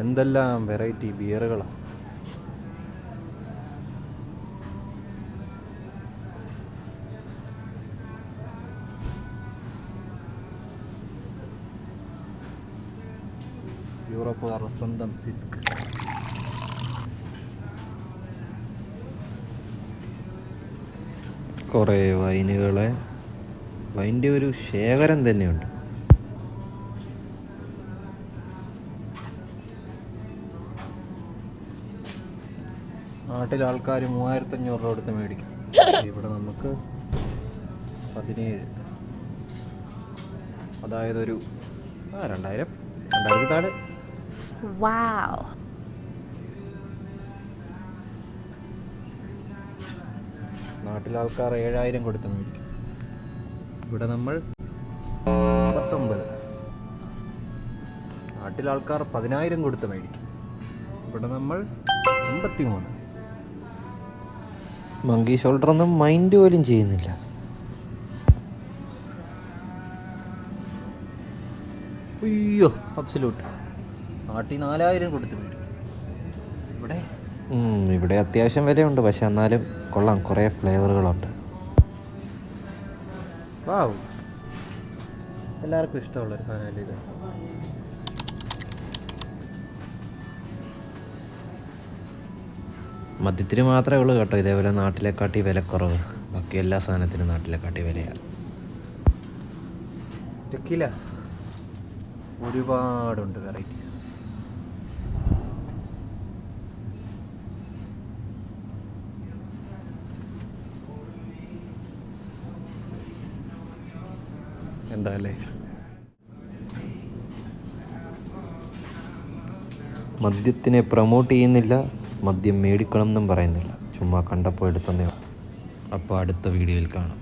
എന്തെല്ലാം വെറൈറ്റി ബിയറുകളാണ്. യൂറോപ്പുകാരുടെ സ്വന്തം സിസ്ക്. കുറേ വൈൻ്റെ ഒരു ശേഖരം തന്നെയുണ്ട്. നാട്ടിലെ ആൾക്കാർ 3500 രൂപ കൊടുത്ത് മേടിക്കും. ഇവിടെ നമുക്ക് 17, അതായത് ഒരു 2000 താഴെ. നാട്ടിലെ ആൾക്കാർ 7000 കൊടുത്ത് മേടിക്കും. ഇവിടെ നമ്മൾ 19. നാട്ടിലെ ആൾക്കാർ 10000 കൊടുത്ത് മേടിക്കും. ഇവിടെ നമ്മൾ 83. മങ്കി ഷോൾഡറൊന്നും മൈൻഡ് പോലും ചെയ്യുന്നില്ല. അയ്യോ, അബ്സല്യൂട്ട്. നാട്ടിൽ 4000 കൊടുത്ത് മേടിക്കും. ഇവിടെ അത്യാവശ്യം വിലയുണ്ട്, പക്ഷെ എന്നാലും കൊള്ളാം, കുറേ ഫ്ലേവറുകളുണ്ട്. വാവ്, എല്ലാവർക്കും ഇഷ്ടമുള്ളൊരു സാധനമല്ലേ ഇത്. മദ്യത്തിന് മാത്രമേ ഉള്ളൂ കേട്ടോ ഇതേപോലെ നാട്ടിലെക്കാട്ടി വിലക്കുറവ്. ബാക്കി എല്ലാ സാധനത്തിനും നാട്ടിലെക്കാട്ടി വിലയാണ്. ടെക്കീല ഒരുപാടുണ്ട് വെറൈറ്റീസ്. എന്താ അല്ലേ? മദ്യത്തിനെ പ്രൊമോട്ട് ചെയ്യുന്നില്ല, മദ്യം മേടിക്കണം എന്നും പറയുന്നില്ല, ചുമ്മാ കണ്ടപ്പോൾ എടുത്തന്നേ. അപ്പോൾ അടുത്ത വീഡിയോയിൽ കാണാം.